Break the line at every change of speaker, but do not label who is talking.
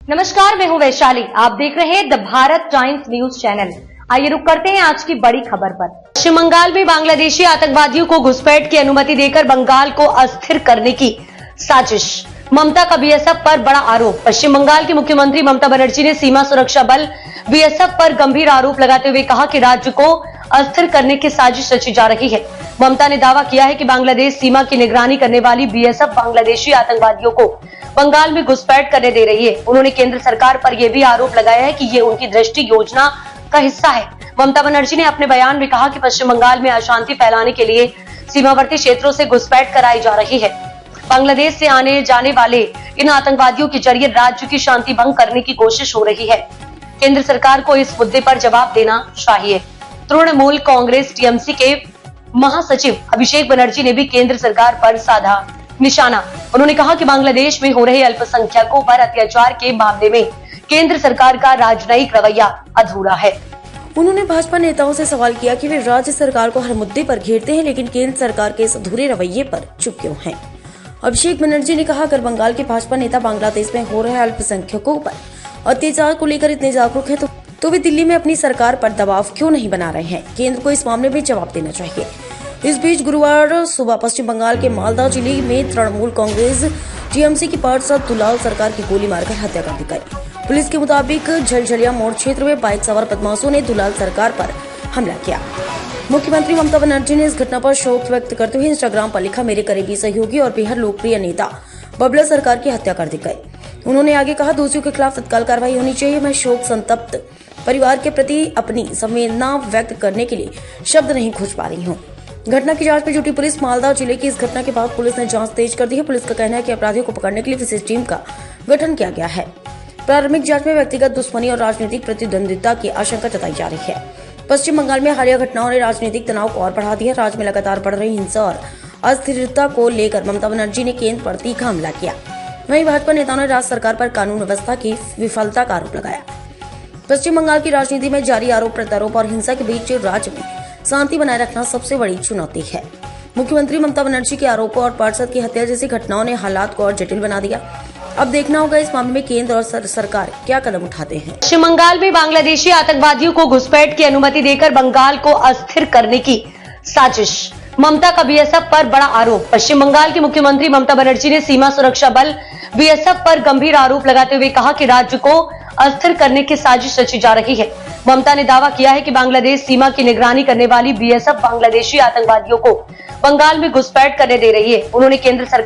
नमस्कार, मैं हूं वैशाली। आप देख रहे हैं the Bharat times news channel. आइए रुक करते हैं आज की बड़ी खबर पर। पश्चिम बंगाल में बांग्लादेशी आतंकवादियों को घुसपैठ की अनुमति देकर बंगाल को अस्थिर करने की साजिश। ममता का बीएसएफ पर बड़ा आरोप। पश्चिम बंगाल की मुख्यमंत्री ममता बनर्जी ने सीमा सुरक्षा बल बीएसएफ पर गंभीर आरोप लगाते हुए कहा कि राज्य को अस्थिर करने की साजिश रची जा रही है। ममता ने दावा किया है कि बांग्लादेश सीमा की निगरानी करने वाली बीएसएफ बांग्लादेशी आतंकवादियों को बंगाल में घुसपैठ करने दे रही है। उन्होंने केंद्र सरकार पर यह भी आरोप लगाया है कि ये उनकी दृष्टि योजना का हिस्सा है। ममता बनर्जी ने अपने बयान में कहा कि पश्चिम बंगाल में अशांति फैलाने के लिए सीमावर्ती क्षेत्रों से घुसपैठ कराई जा रही है। बांग्लादेश से आने जाने वाले इन आतंकवादियों के जरिए राज्य की शांति भंग करने की कोशिश हो रही है। केंद्र सरकार को इस मुद्दे पर जवाब देना चाहिए। तृणमूल कांग्रेस टीएमसी के महासचिव अभिषेक बनर्जी ने भी केंद्र सरकार पर साधा निशाना। उन्होंने कहा कि बांग्लादेश में हो रहे अल्पसंख्यकों पर अत्याचार के मामले में केंद्र सरकार का राजनयिक रवैया अधूरा है।
उन्होंने भाजपा नेताओं से सवाल किया कि वे राज्य सरकार को हर मुद्दे पर घेरते हैं, लेकिन केंद्र सरकार के इस अधूरे रवैये पर चुप क्यों हैं। अभिषेक बनर्जी ने कहा, अगर बंगाल के भाजपा नेता बांग्लादेश में हो रहे अल्पसंख्यकों पर अत्याचार को लेकर इतने जागरूक हैं तो वे दिल्ली में अपनी सरकार पर दबाव क्यों नहीं बना रहे हैं। केंद्र को इस मामले में जवाब देना चाहिए। इस बीच गुरुवार सुबह पश्चिम बंगाल के मालदा जिले में तृणमूल कांग्रेस टीएमसी की पार्षद दुलाल सरकार की गोली मारकर हत्या कर दी गई। पुलिस के मुताबिक झलझलिया मोड़ क्षेत्र में बाइक सवार बदमाशों ने दुलाल सरकार पर हमला किया। मुख्यमंत्री ममता बनर्जी ने इस घटना पर शोक व्यक्त करते हुए इंस्टाग्राम पर लिखा, मेरे करीबी सहयोगी और बेहद लोकप्रिय नेता बबला सरकार की हत्या कर दी गई। उन्होंने आगे कहा, दोषियों के खिलाफ तत्काल कार्रवाई होनी चाहिए। मैं शोक संतप्त परिवार के प्रति अपनी संवेदना व्यक्त करने के लिए शब्द नहीं खोज पा रही हूँ। घटना की जांच में जुटी पुलिस। मालदा जिले की इस घटना के बाद पुलिस ने जांच तेज कर दी है। पुलिस का कहना है कि अपराधियों को पकड़ने के लिए विशेष टीम का गठन किया गया है। प्रारंभिक जांच में व्यक्तिगत दुश्मनी और राजनीतिक प्रतिद्वंदिता की आशंका जताई जा रही है। पश्चिम बंगाल में हालिया घटनाओं ने राजनीतिक तनाव को और बढ़ा दिया। राज्य में लगातार बढ़ रही हिंसा और अस्थिरता को लेकर ममता बनर्जी ने केंद्र पर तीखा हमला किया। वहीं भाजपा नेताओं ने राज्य सरकार पर कानून व्यवस्था की विफलता का आरोप लगाया। पश्चिम बंगाल की राजनीति में जारी आरोप प्रत्यारोप और हिंसा के बीच राज्य में शांति बनाए रखना सबसे बड़ी चुनौती है। मुख्यमंत्री ममता बनर्जी के आरोपों और पार्षद की हत्या जैसी घटनाओं ने हालात को और जटिल बना दिया। अब देखना होगा इस मामले में केंद्र और सरकार क्या कदम उठाते हैं।
पश्चिम बंगाल में बांग्लादेशी आतंकवादियों को घुसपैठ की अनुमति देकर बंगाल को अस्थिर करने की साजिश। ममता का बीएसएफ पर बड़ा आरोप। पश्चिम बंगाल की मुख्यमंत्री ममता बनर्जी ने सीमा सुरक्षा बल बीएसएफ पर गंभीर आरोप लगाते हुए कहा कि राज्य को अस्थिर करने की साजिश रची जा रही है। ममता ने दावा किया है कि बांग्लादेश सीमा की निगरानी करने वाली बीएसएफ बांग्लादेशी आतंकवादियों को बंगाल में घुसपैठ करने दे रही है। उन्होंने केंद्र सरकार